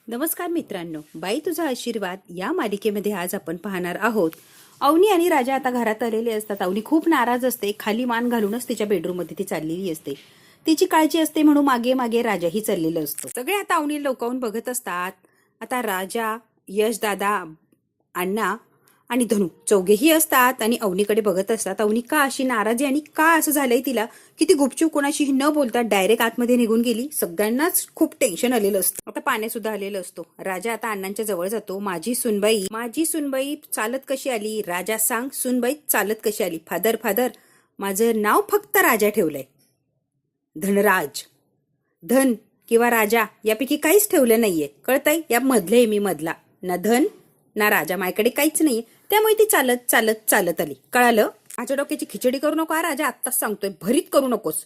नमस्कार मित्रांनो, बाई तुझा आशीर्वाद या मालिकेमध्ये आज आपण पाहणार आहोत. अवनी आणि राजा आता घरात आलेले असतात. अवनी खूप नाराज असते. खाली मान घालूनच तिच्या बेडरूम मध्ये ती चाललेली असते. तिची काळजी असते म्हणून मागे मागे राजाही चाललेला असतो. सगळे आता अवनी लोकावून बघत असतात. आता राजा, यश दादा, अण्णा आणि धनू चौघेही असतात आणि अवनीकडे बघत असतात. अवनी का अशी नाराजी आणि का असं झालंय तिला की ती गुपचूप कोणाशीही न बोलता डायरेक्ट आतमध्ये निघून गेली. सगळ्यांनाच खूप टेन्शन आलेलं असतं. आता पाणी सुद्धा आलेलं असतो. राजा आता अण्णांच्या जवळ जातो. माझी सुनबाई चालत कशी आली? राजा सांग, सुनबाई चालत कशी आली? फादर फादर माझं नाव फक्त राजा ठेवलंय. धनराज, धन किंवा राजा यापैकी काहीच ठेवलं नाहीये. कळतंय? या मधले आहे मी, मधला. ना धन ना राजा, माझ्याकडे काहीच नाहीये. त्यामुळे ती चालत चालत चालत आली. कळालं? माझ्या डोक्याची खिचडी करू नको राजा, आत्ताच सांगतोय. भरीत करू नकोस.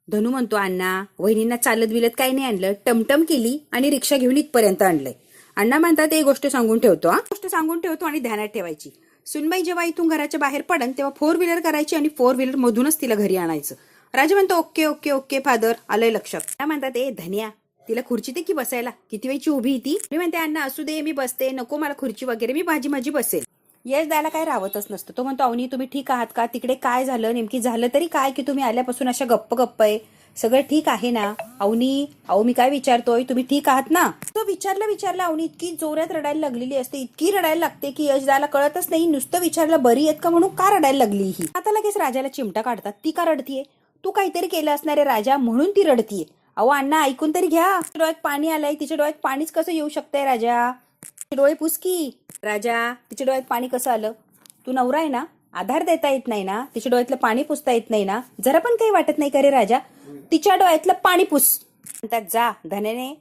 धनू म्हणतो, अण्णा वहिनींना चालत बिलत काही नाही आणलं, टमटम केली आणि रिक्षा घेऊन इथपर्यंत आणलंय. अण्णा म्हणतात एक गोष्ट सांगून ठेवतो, गोष्ट सांगून ठेवतो आणि ध्यानात ठेवायची. सुनबाई जेव्हा इथून घराच्या बाहेर पडन तेव्हा 4 व्हीलर करायची आणि 4 व्हीलर मधूनच तिला घरी आणायचं. राजा म्हणतो ओके ओके ओके फादर, आलंय लक्षात. त्या म्हणतात ए धन्या, तिला खुर्ची दे की बसायला. किती वेळची उभी ती? मी म्हणते अण्णा असू दे, मी बसते, नको मला खुर्ची वगैरे, मी माझी बसेल. यश द्यायला काय राहतच नसतं. तो म्हणतो अवनी तुम्ही ठीक आहात का? तिकडे काय झालं नेमकी? झालं तरी काय की तुम्ही आल्यापासून अशा गप्प आहे? सगळं ठीक आहे ना? अवनी, अहो मी काय विचारतोय, तुम्ही ठीक आहात ना? तो विचारलं अवनी इतकी जोरात रडायला लागलेली असते, इतकी रडायला लागते की यश द्यायला कळतच नाही. नुसतं विचारलं बरी आहेत का म्हणून का रडायला लागली ही. आता लगेच राजाला चिमटा काढतात. ती का रडतीये? तू काहीतरी केलं असणार आहे राजा, म्हणून ती रडतीये. अहो अण्णा ऐकून तरी घ्या. डोळ्यात पाणी आलंय. तिच्या डोळ्यात पाणीच कसं येऊ शकतंय राजा? डोळे पुसकी. राजा, तिच्या डोळ्यात पाणी कसं आलं? तू नवरा आहे ना, आधार देता येत नाही ना, तिच्या डोळ्यातलं पाणी पुसता येत नाही ना, जरा पण काही वाटत नाही का रे राजा? तिच्या डोळ्यातलं पाणी पुस म्हणतात. जा. धन्याने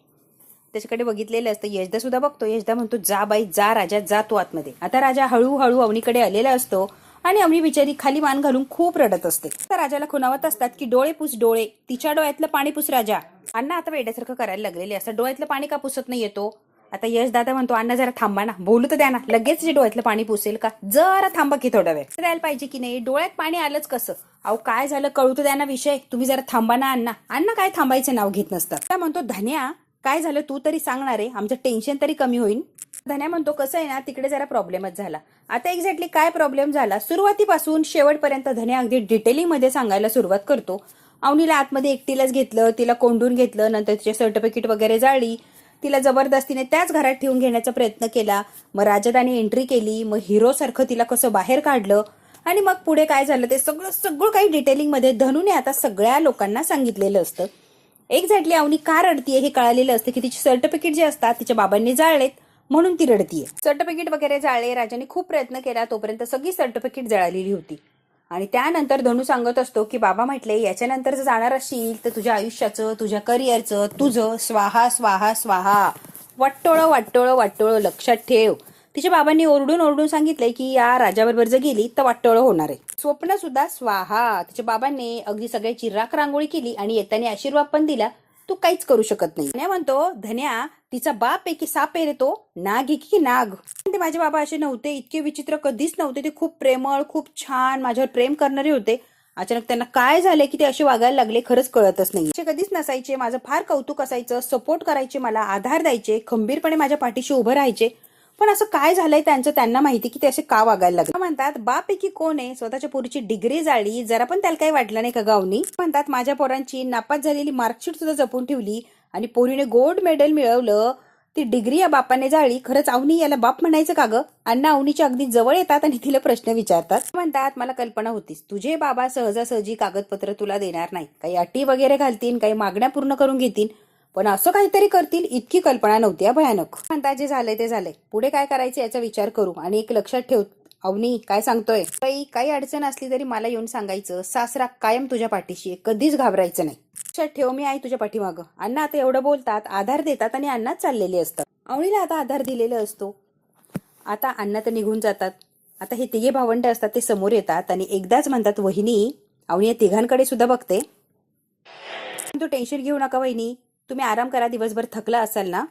त्याच्याकडे बघितलेलं असतं. यशदा सुद्धा बघतो. यशदा म्हणतो जा बाई जा राजा, जा तू आतमध्ये. आता राजा हळूहळू अवनीकडे आलेला असतो आणि अवनी बिचारी खाली मान घालून खूप रडत असते. तर राजाला खुणावत असतात की डोळे पुस, डोळे, तिच्या डोळ्यातलं पाणी पुस राजा. अण्णा आता वेड्यासारखं करायला लागलेले असतात. डोळ्यातलं पाणी का पुसत नाही येतो? आता यश दादा म्हणतो अण्णा जरा थांबा ना, बोलू तर द्या ना, लगेच डोळ्यातलं पाणी पुसेल का? जरा थांबा की थोडा वेळ. द्यायला पाहिजे की नाही? डोळ्यात पाणी आलंच कसं? अहो काय झालं कळू तर द्या ना विषय. तुम्ही जरा थांबा ना अण्णा. अण्णा काय थांबायचं नाव घेत नसतात. त्या म्हणतो धन्या काय झालं तू तरी सांगणार आहे, आमचं टेन्शन तरी कमी होईल. धन्या म्हणतो कसं आहे ना, तिकडे जरा प्रॉब्लेमच झाला. आता एक्झॅक्टली काय प्रॉब्लेम झाला सुरुवातीपासून शेवटपर्यंत धन्या अगदी डिटेलिंग मध्ये सांगायला सुरुवात करतो. अवनीला आतमध्ये एकटीलाच घेतलं, तिला कोंडून घेतलं, नंतर तिचे सर्टिफिकेट वगैरे जाळली, तिला जबरदस्तीने त्याच घरात ठेवून घेण्याचा प्रयत्न केला. मग राजधानी एंट्री केली, मग हिरो सारखं तिला कसं बाहेर काढलं आणि मग पुढे काय झालं ते सगळं काही डिटेलिंग मध्ये धनूने आता सगळ्या लोकांना सांगितलेलं असतं. एक्झॅक्टली अवनी का रडतीये हे कळालेलं असतं की तिचे सर्टिफिकेट जे असतात तिच्या बाबांनी जाळलेत म्हणून ती रडतीये. सर्टिफिकेट वगैरे जाळले. राजाने खूप प्रयत्न केला, तोपर्यंत सगळी सर्टिफिकेट जळालेली होती. आणि त्यानंतर धनू सांगत असतो की बाबा म्हटले याच्यानंतर जर जाणार असशील तर तुझ्या आयुष्याचं, तुझ्या करिअरचं, तुझं स्वाहा स्वाहा स्वाहा, वाटोळं वाटोळं वाटोळं, लक्षात ठेव. तिच्या बाबांनी ओरडून सांगितलंय की या राजाबरोबर जर गेली तर वाटोळं होणार आहे. स्वप्न सुद्धा स्वाहा. तिच्या बाबांनी अगदी सगळ्याची राख रांगोळी केली आणि येताना आशीर्वाद पण दिला, तू काहीच करू शकत नाही. धन्या म्हणतो धन्या तिचा बाप आहे की साप आहे रे तो? नाग आहे की नाग? ते माझे बाबा असे नव्हते, इतके विचित्र कधीच नव्हते. ते खूप प्रेमळ, खूप छान, माझ्यावर प्रेम करणारे होते. अचानक त्यांना काय झाले की ते असे वागायला लागले खरंच कळतच नाही. असे कधीच नसायचे. माझं फार कौतुक असायचं, सपोर्ट करायचे, मला आधार द्यायचे, खंबीरपणे माझ्या पाठीशी उभं राहायचे. पण असं काय झालंय त्यांचं त्यांना माहिती की ते असे का वागायला लागले. म्हणतात बापैकी कोण आहे? स्वतःच्या पोरीची डिग्री जाळली, जरा पण त्याला काही वाटलं नाही का गावनी? म्हणतात माझ्या पोरांची नापास झालेली मार्कशीट सुद्धा जपून ठेवली आणि पोरीने गोल्ड मेडल मिळवलं, ती डिग्री या बापाने जाळली. खरंच अवनी याला बाप म्हणायचं का ग? अण्णा अवनीच्या अगदी जवळ येतात आणि तिला प्रश्न विचारतात. म्हणतात मला कल्पना होतीच तुझे बाबा सहजासहजी कागदपत्र तुला देणार नाही, काही अटी वगैरे घालतील, काही मागण्या पूर्ण करून घेतील, पण असं काहीतरी करतील इतकी कल्पना नव्हती. भयानक. म्हणतात जे झालंय ते झालंय, पुढे काय करायचं याचा विचार करू. आणि एक लक्षात ठेव अवनी काय सांगतोय, काही अडचण असली तरी मला येऊन सांगायचं. सासरा कायम तुझ्या पाठीशी आहे, कधीच घाबरायचं नाही. लक्षात ठेव मी आहे तुझ्या पाठीमागं. अण्णा आता एवढं बोलतात, आधार देतात आणि अण्णाच चाललेले असतात. अवनीला आता आधार दिलेला असतो. आता अण्णा तर निघून जातात. आता हे तिघे भावंड असतात ते समोर येतात आणि एकदाच म्हणतात वहिनी. अवनी या तिघांकडे सुद्धा बघते. तू टेन्शन घेऊ नका वहिनी, तुम्ही आराम करा, दिवसभर थकला असाल ना,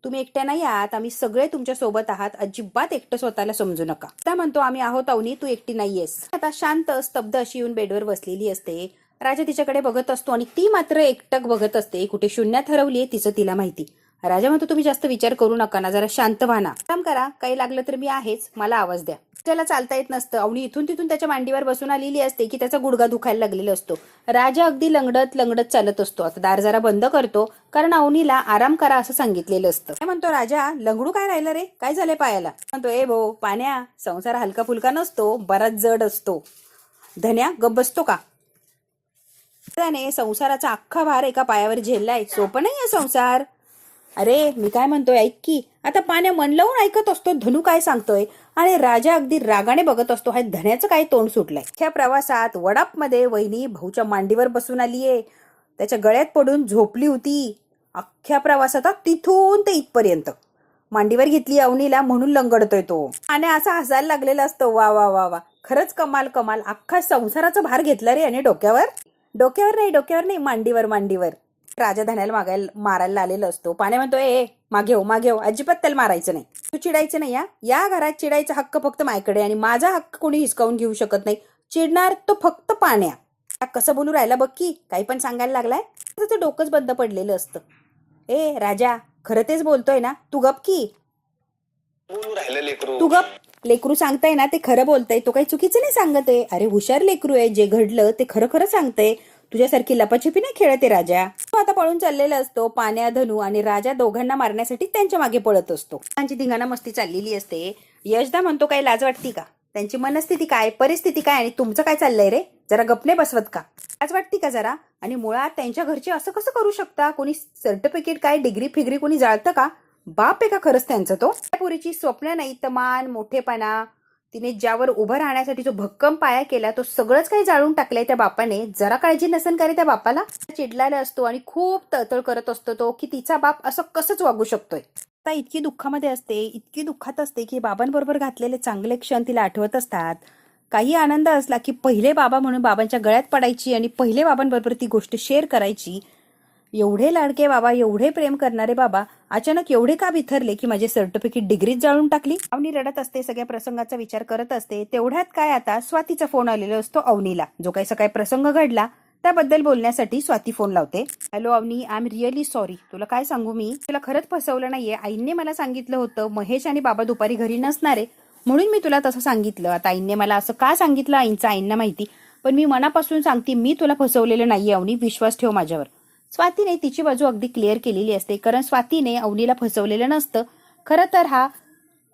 तुम्ही एकट्या नाही आहात, आम्ही सगळे तुमच्या सोबत आहात, अजिबात एकटं स्वतःला समजू नका. त्या म्हणतो आम्ही आहोत अवनी, तू एकटी नाहीयेस. आता शांत स्तब्ध अशी येऊन बेडवर बसलेली असते. राजा तिच्याकडे बघत असतो आणि ती मात्र एकटक बघत असते. कुठे शून्यात हरवलीये तिचं तिला माहिती. राजा म्हणतो तुम्ही जास्त विचार करू नका ना, जरा शांत व्हा ना, काम करा, काही लागलं तर मी आहेच, मला आवाज द्या. त्याला चालता येत नसतं. अवनी इथून तिथून त्याच्या मांडीवर बसून आलेली असते की त्याचा गुडघा दुखायला लागलेला असतो. राजा अगदी लंगडत लंगडत चालत असतो. आता दार जरा बंद करतो कारण अवनीला आराम करा असं सांगितलेलं असतं. काय म्हणतो राजा, लंगडू काय राहिलं रे, काय झालंय पायाला? म्हणतो ए भाऊ पाण्या, संसार हलका फुलका नसतो, बराच जड असतो. धन्या गप बसतो का? त्याने संसाराचा अख्खा भार एका पायावर झेललाय, सोपं नाही संसार. अरे मी काय म्हणतोय ऐक की. आता पाण्या मन लावून ऐकत असतो धनू काय सांगतोय आणि राजा अगदी रागाने बघत असतो. हा धन्याचं काय तोंड सुटलंय. ह्या प्रवासात वडापमध्ये वहिनी भाऊच्या मांडीवर बसून आलीये, त्याच्या गळ्यात पडून झोपली होती. अख्ख्या प्रवासात तिथून ते इथपर्यंत मांडीवर घेतली अवनीला म्हणून लंगडतोय तो. आणि असा हसायला लागलेला असतो. वा वा वा वा, खरंच कमाल कमाल, अख्खा संसाराचा भार घेतला रे. आणि डोक्यावर नाही, मांडीवर मांडीवर. राजा धन्याला मारायला आलेला असतो. पाण्या म्हणतो ए मागे हो, अजिबात त्याला मारायचं नाही, तू चिडायचं नाही. या घरात चिडायचा हक्क फक्त माझ्याकडे आणि माझा हक्क कोणी हिसकावून घेऊ शकत नाही. चिडणार तो फक्त पाण्या. कसं बोलू राहिला बघ की, काही पण सांगायला लागलाय. त्याचं डोकंच बंद पडलेलं असतं. ए राजा खरं तेच बोलतोय ना, तू गप की. तू गप, लेकरू सांगताय ना ते खरं बोलतय, तो काही चुकीचं नाही सांगत आहे. अरे हुशार लेकरू आहे, जे घडलं ते खरं खरं सांगतंय. तुझ्यासारखी लपाछपी नाही खेळते राजा. तो आता पळून चाललेला असतो. पाण्या, धनू आणि राजा दोघांना मारण्यासाठी त्यांच्या मागे पळत असतो. त्यांची धिंगाणा मस्ती चाललेली असते. यशदा म्हणतो काही लाज वाटती का? त्यांची मनस्थिती काय, परिस्थिती काय आणि तुमचं काय चाललंय रे? जरा गपने बसवत का? लाज वाटती का जरा? आणि मुळात त्यांच्या घरचे असं कसं करू शकता? कोणी सर्टिफिकेट काय डिग्री फिग्री कोणी जाळतं का? बाप आहे का खरंच त्यांचा तो? त्या पोरीची स्वप्न नाही तर मान, मोठेपणा, तिने ज्यावर उभं राहण्यासाठी जो भक्कम पाया केला तो सगळंच काही जाळून टाकलंय त्या बापाने. जरा काळजी नसन करे त्या बापाला. चिडलेला असतो आणि खूप तळतळ करत असतो तो की तिचा बाप असं कसंच वागू शकतोय. आता इतकी दुःखामध्ये असते, इतकी दुःखात असते की बाबांबरोबर घातलेले चांगले क्षण तिला आठवत असतात. काही आनंद असला की पहिले बाबा म्हणून बाबांच्या गळ्यात पडायची आणि पहिले बाबांबरोबर ती गोष्ट शेअर करायची. एवढे लाडके बाबा, एवढे प्रेम करणारे बाबा अचानक एवढे का बिथरले की माझे सर्टिफिकेट डिग्रीच जाळून टाकली. अवनी रडत असते, सगळ्या प्रसंगाचा विचार करत असते. तेवढ्यात काय आता स्वातीचा फोन आलेला असतो अवनीला. जो काही सकाळी प्रसंग घडला त्याबद्दल बोलण्यासाठी स्वाती फोन लावते. Hello Avani, I am really sorry. तुला काय सांगू, मी तुला खरंच फसवलं नाहीये. आईने मला सांगितलं होतं महेश आणि बाबा दुपारी घरी नसणारे म्हणून मी तुला तसं सांगितलं. आता आईने मला असं का सांगितलं आईंचा आईंना माहिती, पण मी मनापासून सांगते मी तुला फसवलेलं नाहीये अवनी, विश्वास ठेव माझ्यावर. स्वातीने तिची बाजू अगदी क्लिअर केलेली असते कारण स्वातीने अवनीला फसवलेलं नसतं. खरं तर हा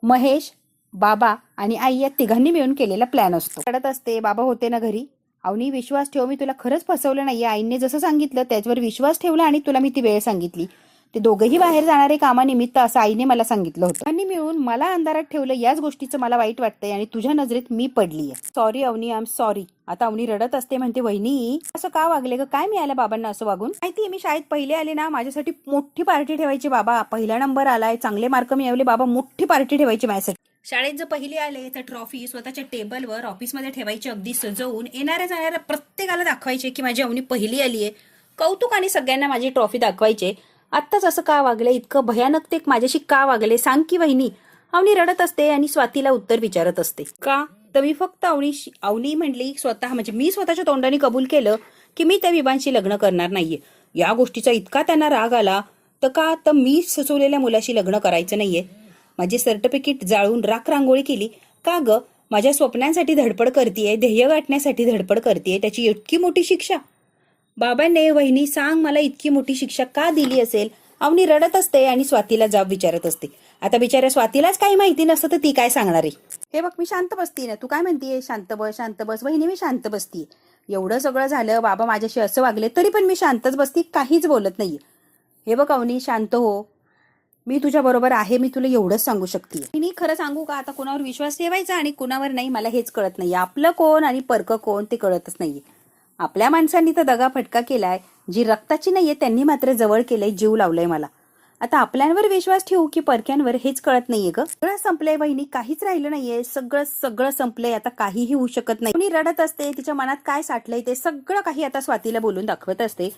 महेश, बाबा आणि आई या तिघांनी मिळून केलेला प्लॅन असतो. रडत असते, बाबा होते ना घरी. अवनी विश्वास ठेव, मी तुला खरंच फसवलं नाहीये. आईने जसं सांगितलं त्याच्यावर विश्वास ठेवला आणि तुला मी ती वेळ सांगितली. ते दोघेही बाहेर जाणारे कामानिमित्त असं आईने मला सांगितलं होतं. त्यांनी मिळून मला अंधारात ठेवलं. याच गोष्टीचं मला वाईट वाटतंय आणि तुझ्या नजरेत मी पडलीये. Sorry Avni, I am sorry. आता अवनी रडत असते, म्हणते वहिनी असं का वागले ग? काय मिळालं बाबांना असं वागून? माहितीये मी शाळेत पहिले आले ना, माझ्यासाठी मोठी पार्टी ठेवायची. बाबा पहिला नंबर आलाय, चांगले मार्क मिळवले, बाबा मोठी पार्टी ठेवायची माझ्यासाठी. शाळेत जर पहिले आले तर ट्रॉफी स्वतःच्या टेबलवर ऑफिसमध्ये ठेवायची, अगदी सजवून येणाऱ्या जाणाऱ्या प्रत्येकाला दाखवायचे की माझी अवनी पहिली आली आहे. कौतुक आणि सगळ्यांना माझी ट्रॉफी दाखवायचे. आत्ताच असं का वागले, इतकं भयानक ते माझ्याशी का वागले सांग की वहिनी. अवनी रडत असते आणि स्वातीला उत्तर विचारत असते. का तर मी फक्त अवनी म्हणली स्वतः, म्हणजे मी स्वतःच्या तोंडाने कबूल केलं की मी त्या विभांशी लग्न करणार नाहीये. या गोष्टीचा इतका त्यांना राग आला तर का तर मी सुचवलेल्या मुलाशी लग्न करायचं नाहीये. माझी सर्टिफिकेट जाळून राख रांगोळी केली का ग? माझ्या स्वप्नांसाठी धडपड करतेय, ध्येय गाठण्यासाठी धडपड करतेय, त्याची इतकी मोठी शिक्षा बाबांनी वहिनी सांग मला इतकी मोठी शिक्षा का दिली असेल? अवनी रडत असते आणि स्वातीला जाब विचारत असते. आता बिचाऱ्या स्वातीलाच काही माहिती नसतं तर ती काय सांगणार आहे. हे बघ मी शांत बसतीये ना, तू काय म्हणतीये? शांत बस शांत बस. वहिनी मी शांत बसतीये. एवढं सगळं झालं, बाबा माझ्याशी असं वागले तरी पण मी शांतच बसती, काहीच बोलत नाहीये. हे बघ अवनी शांत हो, मी तुझ्या बरोबर आहे, मी तुला एवढंच सांगू शकते. मी खरं सांगू का, आता कुणावर विश्वास ठेवायचा आणि कुणावर नाही मला हेच कळत नाहीये. आपलं कोण आणि परक कोण ते कळतच नाहीये. आपल्या माणसांनी तर दगा फटका केलाय, जी रक्ताची नाहीये त्यांनी मात्र जवळ केलंय, जीव लावलाय मला. आता आपल्यांवर विश्वास ठेवू की परक्यांवर हेच कळत नाहीये ग. सगळं संपलंय वहिनी, काहीच राहिलं नाहीये, सगळं संपलंय, आता काहीही होऊ शकत नाही. मी रडत असते, तिच्या मनात काय साठलंय ते सगळं काही आता स्वातीला बोलून दाखवत असते.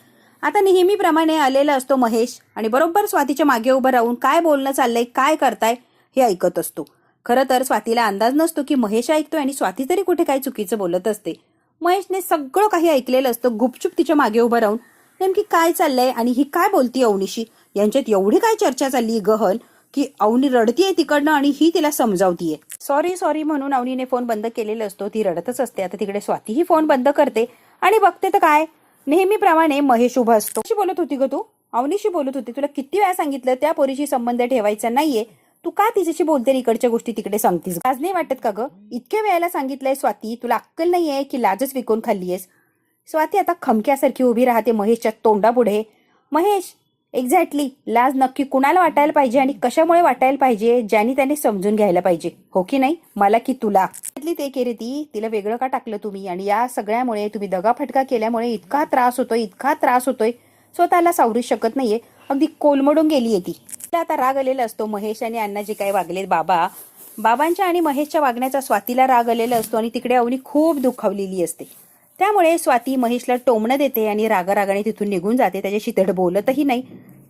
आता नेहमीप्रमाणे आलेला असतो महेश आणि बरोबर स्वातीच्या मागे उभं राहून काय बोलणं चाललंय, काय करताय हे ऐकत असतो. खरं तर स्वातीला अंदाज नसतो की महेश ऐकतोय आणि स्वाती तरी कुठे काय चुकीचं बोलत असते. महेशने सगळं काही ऐकलेलं असतं. गुपचूप तिच्या मागे उभं राहून नेमकी काय चाललंय आणि ही काय बोलती अवनीशी यांच्यात एवढी काय चर्चा चालली गहल की अवनी रडतीये तिकडनं आणि ही तिला समजावतीये. सॉरी सॉरी म्हणून अवनीने फोन बंद केलेला असतो. ती रडतच असते. आता तिकडे स्वातीही फोन बंद करते आणि बघते तर काय, नेहमीप्रमाणे महेश उभा असतो. कशी बोलत होती ग तू? अवनीशी बोलत होती. तुला किती वेळा सांगितलं त्या पोरीशी संबंध ठेवायचा नाहीये, तू का तिच्याशी बोलते इकडच्या गोष्टी तिकडे सांगतीस? लाज नाही वाटत का ग? इतक्या वेळेला सांगितलंय स्वाती, तुला अक्कल नाहीये की लाजच विकून खाल्लीयस? स्वाती आता खमक्यासारखी उभी राहते महेशच्या तोंडापुढे. महेश, एक्झॅक्टली लाज नक्की कुणाला वाटायला पाहिजे आणि कशामुळे वाटायला पाहिजे, ज्याने त्याने समजून घ्यायला पाहिजे, हो की नाही? मला की तुला? ते केले तिला वेगळं का टाकलं तुम्ही? आणि या सगळ्यामुळे तुम्ही दगाफटका केल्यामुळे इतका त्रास होतोय स्वतःला सावरू शकत नाहीये. अगदी कोलमडून गेलीये ती. आता राग आलेला असतो. महेश आणि अण्णा जे काही वागले, बाबांच्या आणि महेशच्या वागण्याचा स्वातीला राग आलेला असतो आणि तिकडे अवनी खूप दुखावलेली असते. त्यामुळे स्वाती महेशला टोमणं देते आणि रागारागाने तिथून निघून जाते. त्याच्याशी धड बोलतही नाही.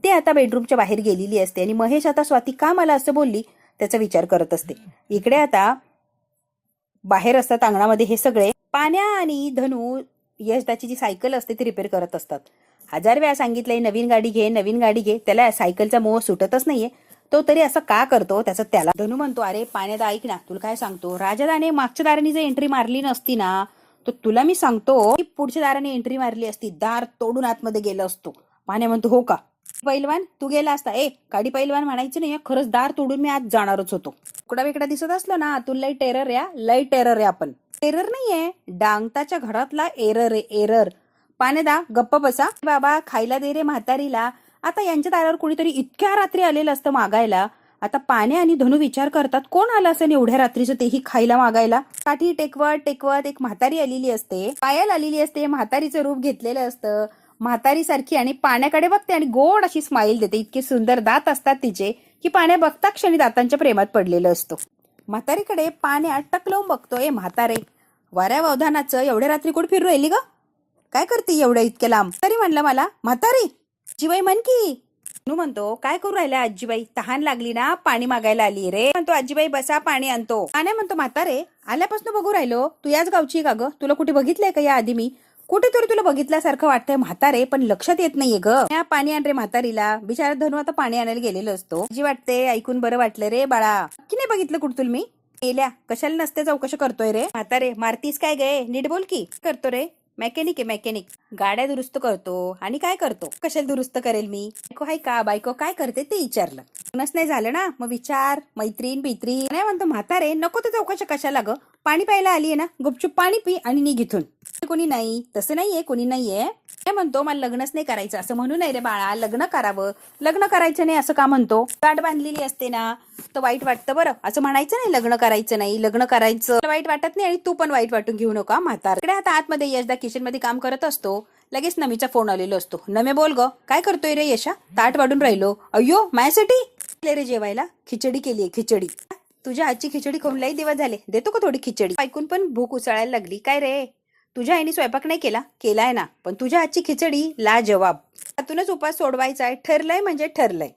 ते आता बेडरूमच्या बाहेर गेलेली असते आणि महेश आता स्वाती का मला असं बोलली त्याचा विचार करत असते. इकडे आता बाहेर असतात अंगणामध्ये हे सगळे. पाण्या आणि धनू यशदाची जी सायकल असते ती रिपेअर करत असतात. 1000 वेळा सांगितलंय नवीन गाडी घे. त्याला सायकलचा मोह सुटतच नाहीये. तो तरी असं का करतो त्याचं त्याला. धनू म्हणतो, अरे पाण्यात ऐक ना, तुला काय सांगतो, राजादाने मागच्या दाराने जर एंट्री मारली नसती ना, तर तुला मी सांगतो की पुढच्या दाराने एंट्री मारली असती, दार तोडून आतमध्ये गेला असतो. पाण्या म्हणतो, हो का पैलवान, तू गेला असता. गाडी पैलवान म्हणायचं नाही, खरंच दार तोडून मी आज जाणारच होतो. तुकडा वेकडा दिसत असलो ना, तू लय टेरर आहे. आपण टेरर नाहीये, डांगताच्या घरातला एरर. पाण्यादा गप्प बसा बाबा, खायला दे रे म्हातारीला. आता यांच्या दारावर कोणीतरी इतक्या रात्री आलेलं असतं मागायला. आता पाण्या आणि धनू विचार करतात, कोण आलं असेल एवढ्या रात्रीचं तेही खायला मागायला. काठी टेकवत एक म्हातारी आलेली असते. पायल आलेली असते. म्हातारीचं रूप घेतलेलं असतं म्हातारी सारखी आणि पाण्याकडे बघते आणि गोड अशी स्माईल देते. इतके सुंदर दात असतात तिचे की पाण्या बघता क्षणी दातांच्या प्रेमात पडलेलं असतो. म्हातारीकडे पाण्या टकलवून बघतोय. म्हातारे, वाऱ्या वधानाचं एवढ्या रात्री कुठे फिरू राहिली ग? काय करते एवढ्या इतक्या लांब? तरी म्हणलं मला म्हातारी आजीबाई म्हण की. नू म्हणतो, काय करू राहिला आजीबाई? तहान लागली ना, पाणी मागायला आली रे. म्हणतो, आजीबाई बसा, पाणी आणतो. पाण्या म्हणतो, म्हातारे आल्यापासून बघू राहिलो, तू याच गावची का ग? तुला कुठे बघितलंय का या आधी मी? कुठेतरी तुला बघितल्यासारखं वाटतंय म्हातारे, पण लक्षात येत नाहीये ग. पाणी आण रे म्हातारीला. बिचारा धनू आता पाणी आणायला गेलेलं असतो. जी वाटते, ऐकून बरं वाटलं रे बाळा. की नाही बघितलं कुठं तुला मी? गेल्या कशाला नसते चौकशी करतोय रे? म्हातारे मारतीस काय गे? नीट बोल की. करतो रे, मेकॅनिक. गाड्या दुरुस्त करतो. आणि काय करतो? कशाला दुरुस्त करेल मी? बायको काय करते ते विचारलं. लग्नच नाही झालं ना, मग विचार. मैत्रीण नाही म्हणतो. म्हातारे नको तर चौकशा कशाला ग? पाणी प्यायला आलीये ना, गुपचूप पाणी पी आणि निघ इथून. कोणी नाही, तसं नाहीये, कोणी नाहीये. काय म्हणतो, मला लग्नच नाही करायचं. असं म्हणू नाही रे बाळा, लग्न करावं. लग्न करायचं नाही असं का म्हणतो? गाठ बांधलेली असते ना, तर वाईट वाटतं बरं. असं म्हणायचं नाही लग्न करायचं नाही. लग्न करायचं वाईट वाटत नाही आणि तू पण वाईट वाटून घेऊ नका म्हातारकडे. आता आतमध्ये यशदा किचन मध्ये काम करत असतो. लगेच नमीचा फोन आलेलो असतो. नमे बोल ग, काय करतोय रे यशा? ताट वाढून राहिलो. अय्यो, माझ्यासाठी रे जेवायला खिचडी केलीये. खिचडी? तुझ्या हातची खिचडी खाऊन लई दिवस झाले, देतो का थोडी खिचडी? ऐकून पण भूक उचळायला लागली. काय रे, तुझ्या आईने स्वयंपाक नाही केलाय ना, पण तुझ्या हातची खिचडी लाजवाब. हातूनच उपास सोडवायचा आहे. ठरलंय म्हणजे ठरलंय.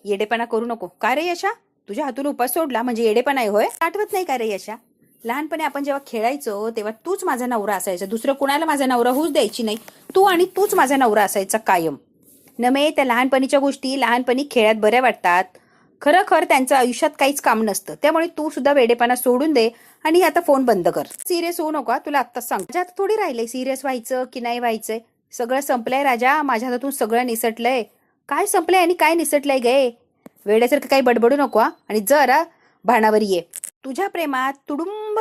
येडेपणा करू नको. का रे यशा, तुझ्या हातून उपास सोडला म्हणजे येडेपणा आहे होय? आठवत नाही का रे यशा, लहानपणी आपण जेव्हा खेळायचो तेव्हा तूच माझा नवरा असायचा. दुसरं कुणाला माझा नवरा होऊच द्यायची नाही. तू आणि तूच माझा नवरा असायचा कायम. नमे, त्या लहानपणीच्या गोष्टी लहानपणी खेळात बऱ्या वाटतात. खरं त्यांचं आयुष्यात काहीच काम नसतं. त्यामुळे तू सुद्धा वेडेपणा सोडून दे आणि आता फोन बंद कर. सिरियस होऊ नका, तुला आत्ताच सांग. आता थोडी राहिलंय सिरियस व्हायचं की नाही व्हायचंय. सगळं संपलंय राजा, माझ्या हातातून सगळं निसटलंय. काय संपलंय आणि काय निसटलंय गे? वेड्यासारखं काही बडबडू नको आणि जरा भानावर ये. तुझ्या प्रेमात तुडुंब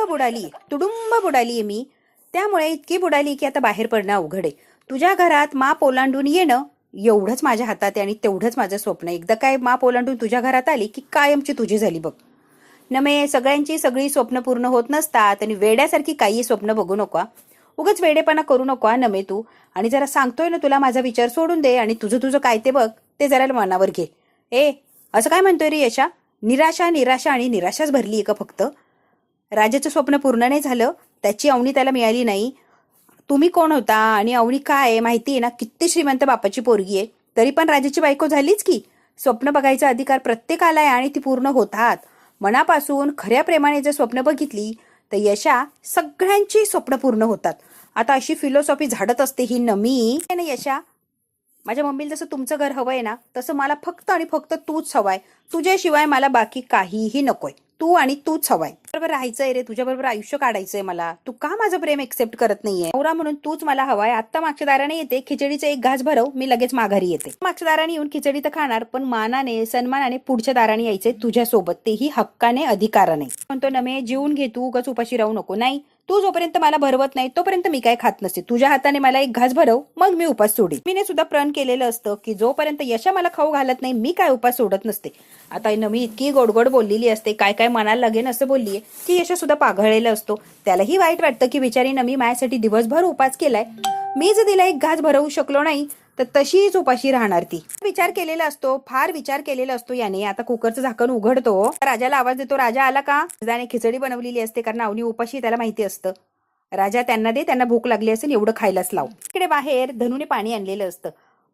बुडालीये मी. त्यामुळे इतकी बुडाली की आता बाहेर पडणं अवघड आहे. तुझ्या घरात माप ओलांडून येणं एवढंच माझ्या हातात आहे आणि तेवढंच माझं स्वप्न. एकदा काय माप ओलांडून तुझ्या घरात आली की कायमची तुझी झाली बघ. नमे, सगळ्यांची सगळी स्वप्न पूर्ण होत नसतात आणि वेड्यासारखी काही स्वप्न बघू नका. उगाच वेडेपणा करू नको नमे तू. आणि जरा सांगतोय ना तुला, माझा विचार सोडून दे आणि तुझं काय ते बघ, ते जरा मनावर घे. असं काय म्हणतोय रे यशा? निराशा आणि निराशाच भरली का फक्त? राजाचं स्वप्न पूर्ण नाही झालं, त्याची अवनी त्याला मिळाली नाही. तुम्ही कोण होता आणि अवनी काय आहे माहिती आहे ना? किती श्रीमंत बापाची पोरगी आहे, तरी पण राजाची बायको झालीच की. स्वप्न बघायचा अधिकार प्रत्येकाला आहे आणि ती पूर्ण होतात. मनापासून खऱ्या प्रेमाने जर स्वप्न बघितली तर यशा सगळ्यांची स्वप्न पूर्ण होतात. आता अशी फिलॉसॉफी झाडत असते ही नमी. यशा, माझ्या मम्मीला जसं तुमचं घर हवंय ना, तसं मला फक्त आणि फक्त तूच हवाय. तुझ्याशिवाय मला बाकी काहीही नकोय. तू आणि तूच हवाय. बरोबर राहायचंय रे, तुझ्या बरोबर आयुष्य काढायचंय मला. तू का माझं प्रेम एक्सेप्ट करत नाहीये? नवरा म्हणून तूच मला हवाय. आता मागच्या दाराने येते, खिचडीचं एक घास भरव, मी लगेच माघारी येते. मागच्या दाराने येऊन खिचडी तर खाणार, पण मानाने सन्मानाने पुढच्या दाराने यायचंय तुझ्यासोबत, तेही हक्काने अधिकाराने. म्हणतो नमे, जीवन घे तू, उगाच उपाशी राहू नको. नाही, तू जोपर्यंत मला भरवत नाही तोपर्यंत मी काय खात नसते. तुझ्या हाताने मला एक घास भरव, मग मी उपास सोडीन. मीने सुद्धा प्रण केलेलं असतं की जोपर्यंत यशा मला खाऊ घालत नाही मी काय उपास सोडत नसते. आता नमी इतकी गोडगोड बोललेली असते, काय काय मनाला लागेल असं बोललीये की यशा सुद्धा पाघळलेला असतो. त्यालाही वाईट वाटतं की बिचारी नमी माझ्यासाठी दिवसभर उपास केलाय, मी जर तिला एक घास भरवू शकलो नाही तर तशीच उपाशी राहणार ती. विचार केलेला असतो, फार विचार केलेला असतो याने. आता कुकरचं झाकण उघडतो, राजाला आवाज देतो. राजा आला का? राजाने खिचडी बनवलेली असते कारण अवनी उपाशी, त्याला माहिती असतं. राजा त्यांना दे, त्यांना भूक लागली असेल, एवढं खायलाच लाव. इकडे बाहेर धनुने पाणी आणलेलं असतं.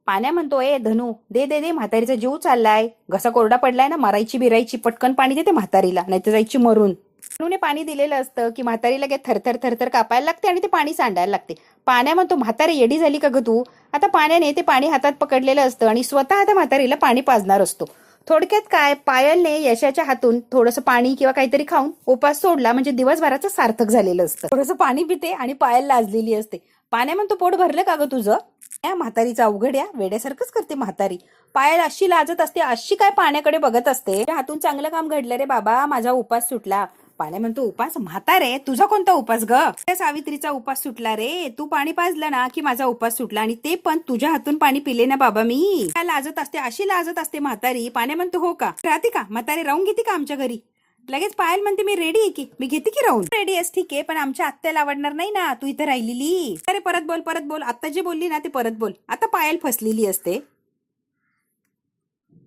पाण्या म्हणतो, ए धनू दे दे दे, म्हातारीचा जीव चाललाय, घसा कोरडा पडलाय ना, मारायची बिरायची, पटकन पाणी देते म्हातारीला, नाही तर जायची मरून. धनुने पाणी दिलेलं असतं की म्हातारी लगेच थरथर थरथर कापायला लागते आणि ते पाणी सांडायला लागते. पाण्या म्हणतो, म्हातारी येडी झाली का ग तू? आता पाण्याने ते पाणी हातात पकडलेलं असतं आणि स्वतः आता म्हातारीला पाणी पाजणार असतो. थोडक्यात काय, पायलने यशाच्या हातून थोडंसं पाणी किंवा काहीतरी खाऊन उपास सोडला म्हणजे दिवसभराचं सार्थक झालेलं असतं. थोडंसं पाणी पिते आणि पायल लाजलेली असते. पाण्या म्हणतो, पोट भरलं का ग तुझं? या म्हातारीचा अवघड या, वेड्यासारखंच करते म्हातारी. पायल अशी लाजत असते, अशी काय पाण्याकडे बघत असते. हातून चांगलं काम घडलं रे बाबा, माझा उपास सुटला. पाण्या म्हणतो, उपास? म्हातारे तुझा कोणता उपास ग? सावित्रीचा उपास सुटला रे, तू पाणी पाजलं ना की माझा उपास सुटला, आणि ते पण तुझ्या हातून पाणी पिले ना बाबा मी. काय लाजत असते, अशी लाजत असते म्हातारी. पाण्या म्हणतो, हो का? राहते का म्हातारी? राहून घेते का आमच्या घरी? लगेच पायल म्हणते, मी रेडी आहे की, मी घेते की राहून. रेडी आहेस ठीक आहे, पण आमच्या आत्याला आवडणार नाही ना तू इथं राहिलेली. अरे परत बोल परत बोल, आता जे बोलली ना ते परत बोल. आता पायल फसलेली असते,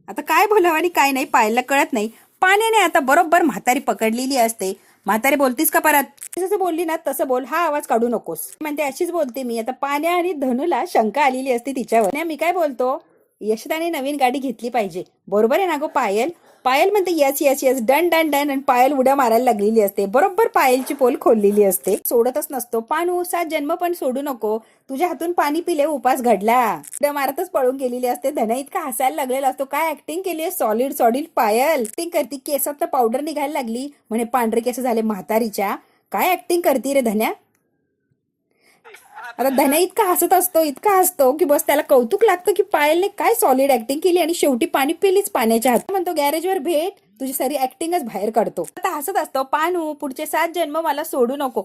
आता काय बोलावं आणि काय नाही पायलला कळत नाही. पाण्याने आता बरोबर म्हातारी पकडलेली असते. म्हातारी, बोलतीस का परत? जसं बोलली ना तसं बोल, हा आवाज काढू नकोस. म्हणते, अशीच बोलते मी. आता पाण्या आणि धनुला शंका आलेली असते तिच्यावर. मी काय बोलतो, यशदाने नवीन गाडी घेतली पाहिजे, बरोबर आहे ना गो पायल? पायल म्हणते, yes yes yes, done done done. आणि पायल उड्या मारायला लागलेली असते. बरोबर पायलची पोल खोललेली असते. सोडतच नसतो. पानू 7 जन्म पण सोडू नको, तुझ्या हातून पाणी पिले उपास घडला. उड्या मारतच पळून गेलेली असते. धना इतका हसायला लागलेला असतो. काय ऍक्टिंग केली आहे सॉलिड सॉलिड पायल. ऍक्टिंग करती, केसात पावडर निघायला लागली म्हणे, पांढरे केस झाले म्हातारीच्या. काय ऍक्टिंग करती रे धन्या? आता धन्या इतका हसत असतो, इतका हसतो की बस त्याला कौतुक लागतं की पायलने काय सॉलिड ऍक्टिंग केली आणि शेवटी पाणी पिलीच पाण्याच्या हात. म्हणतो, गॅरेजवर भेट, तुझी सारी ऍक्टिंगच बाहेर काढतो. आता हसत असतो. पानू, पुढचे 7 जन्म मला सोडू नको.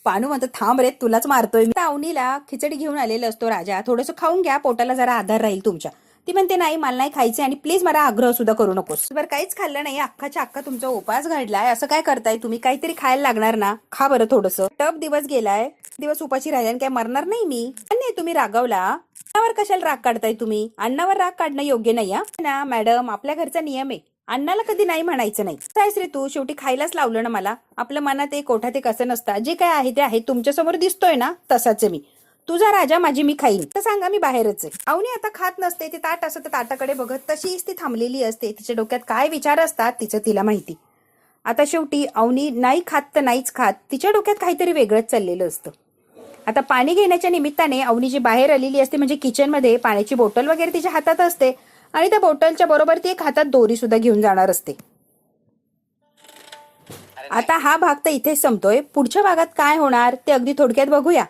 पानू म्हणतो, थांब रे, तुलाच मारतोय मी. अवनीला खिचडी घेऊन आलेला असतो. राजा, थोडंसं खाऊन घ्या, पोटाला जरा आधार राहील तुमच्या. ती म्हणते, नाही मला नाही खायचे, आणि प्लीज मला आग्रह सुद्धा करू नकोस. बरं काहीच खाल्लं नाही, अख्खाच्या अख्खा तुमचा उपास घडलाय, असं काय करताय तुम्ही? काहीतरी खायला लागणार ना, खा बरं थोडंसं. टप दिवस गेलाय, दिवस उपाशी राहिल्याने काय मरणार नाही मी. नाही, तुम्ही रागावला, अन्नावर कशाला राग काढताय तुम्ही? अन्नावर राग काढणं योग्य नाही ना मॅडम, आपल्या घरचा नियम आहे, अण्णाला कधी नाही म्हणायचं नाही. कायच रे तू, शेवटी खायलाच लावलं ना मला. आपलं मनात एक कोठात एक असं नसतं, जे काय आहे ते आहे, तुमच्या समोर दिसतोय ना तसाच मी. तुझा राजा माझी मी खाईन, तर सांगा मी बाहेरच आहे. अवनी आता खात नसते, ते ताट असं तर ताटाकडे बघत तशीच ती थांबलेली असते. तिच्या डोक्यात काय विचार असतात तिचं तिला माहिती. आता शेवटी अवनी नाही खात तर नाहीच खात, तिच्या डोक्यात काहीतरी वेगळंच चाललेलं असतं. आता पाणी घेण्याच्या निमित्ताने अवनी जी बाहेर आलेली असते म्हणजे किचनमध्ये, पाण्याची बॉटल वगैरे तिच्या हातात असते, आणि त्या बॉटलच्या बरोबर ती एक हातात दोरी सुद्धा घेऊन जाणार असते. आता हा भाग तर इथेच संपतोय. पुढच्या भागात काय होणार ते अगदी थोडक्यात बघूया.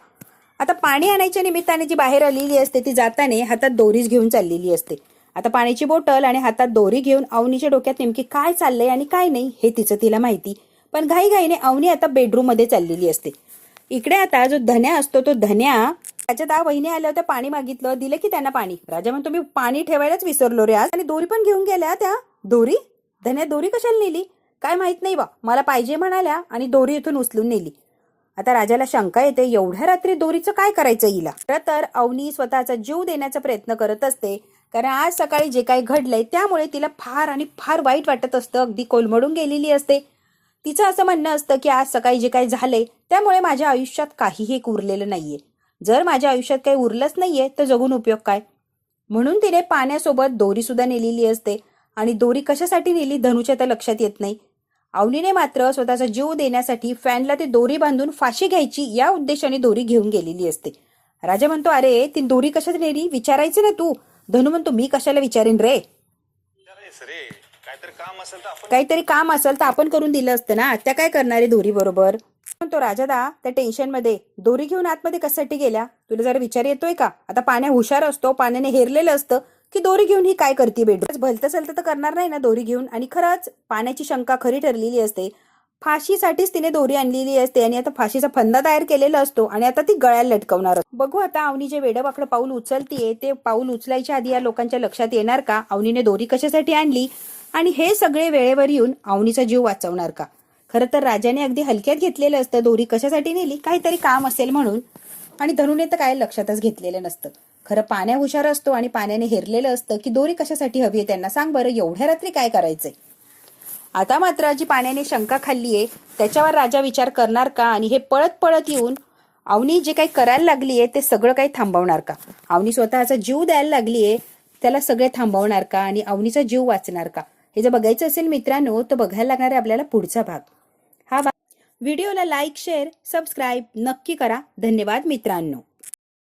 आता पाणी आणायच्या निमित्ताने जी बाहेर आलेली असते ती जाताने हातात दोरीच घेऊन चाललेली असते. आता पाण्याची बॉटल आणि हातात दोरी घेऊन अवनीच्या डोक्यात नेमकी काय चाललंय आणि काय नाही हे तिचं तिला माहिती. पण घाईघाईने अवनी आता बेडरूम मध्ये चाललेली असते. इकडे आता जो धन्या असतो तो धन्या, त्याच्या 10 वहिनी आल्या होत्या, पाणी मागितलं, दिलं की त्यांना पाणी. राजा म्हणतो, मी पाणी ठेवायलाच विसरलो रे आज, आणि दोरी पण घेऊन गेल्या त्या. दोरी? धन्या दोरी कशाला नेली काय माहित नाही बा, मला पाहिजे म्हणाल्या आणि दोरी इथून उचलून नेली. आता राजाला शंका येते, एवढ्या रात्री दोरीचं काय करायचं हिला? तर अवनी स्वतःचा जीव देण्याचा प्रयत्न करत असते, कारण आज सकाळी जे काही घडलंय त्यामुळे तिला फार आणि फार वाईट वाटत असतं. अगदी कोलमडून गेलेली असते. तिचं असं म्हणणं असतं की आज सकाळी जे काही झालंय त्यामुळे माझ्या आयुष्यात काहीही उरलेलं नाहीये. जर माझ्या आयुष्यात काही उरलंच नाहीये तर जगून उपयोग काय? म्हणून तिने पाण्यासोबत दोरी सुद्धा नेलेली असते. आणि दोरी कशासाठी नेली धनुच्या तर लक्षात येत नाही. अवनीने मात्र स्वतःचा जीव देण्यासाठी फॅनला ती दोरी बांधून फाशी घ्यायची या उद्देशाने दोरी घेऊन गेलेली असते. राजा म्हणतो, अरे ती दोरी कशात नेली विचारायचं ना तू, धनु म्हणतो मी कशाला विचारेन रे, काहीतरी काम असेल तर आपण करून दिलं असतं ना, त्या काय करणार आहे दोरी बरोबर. तो राजादा त्या टेन्शन मध्ये दोरी घेऊन आतमध्ये कशासाठी गेल्या, तुला जरा विचार येतोय का. आता पाण्या हुशार असतो, पाण्याने हेरलेलं असतं की दोरी घेऊन ही काय करते बेडरूम, भलतं सलतं तर करणार नाही ना दोरी घेऊन. आणि खरंच पाण्याची शंका खरी ठरलेली असते, फाशीसाठीच तिने दोरी आणलेली असते आणि आता फाशीचा फंदा तयार केलेला असतो आणि आता ती गळ्याला लटकवणार. बघू आता अवनी जे वेडवाकडं पाऊल उचलतीये ते पाऊल उचलायच्या आधी या लोकांच्या लक्षात येणार का अवनीने दोरी कशासाठी आणली आणि हे सगळे वेळेवर येऊन अवनीचा जीव वाचवणार का. खरं तर राजाने अगदी हलक्यात घेतलेलं असतं, दोरी कशासाठी नेली, काहीतरी काम असेल म्हणून. आणि धनुने तर काय लक्षातच घेतलेलं नसतं. खरं पाण्या हुशार असतो आणि पाण्याने हेरलेलं असतं की दोरी कशासाठी हवी आहे त्यांना. सांग बरं, एवढ्या रात्री काय करायचंय. आता मात्र जी पाण्याने शंका खाल्लीये त्याच्यावर राजा विचार करणार का आणि हे पळत पळत येऊन अवनी जे काही करायला लागलीये ते सगळं काही थांबवणार का. अवनी स्वतःचा जीव द्यायला लागलीये, त्याला सगळे थांबवणार का आणि अवनीचा जीव वाचणार का. हे जर बघायचं असेल मित्रांनो तर बघायला लागणार आहे आपल्याला पुढचा भाग. हा व्हिडिओला लाईक शेअर सबस्क्राईब नक्की करा. धन्यवाद मित्रांनो.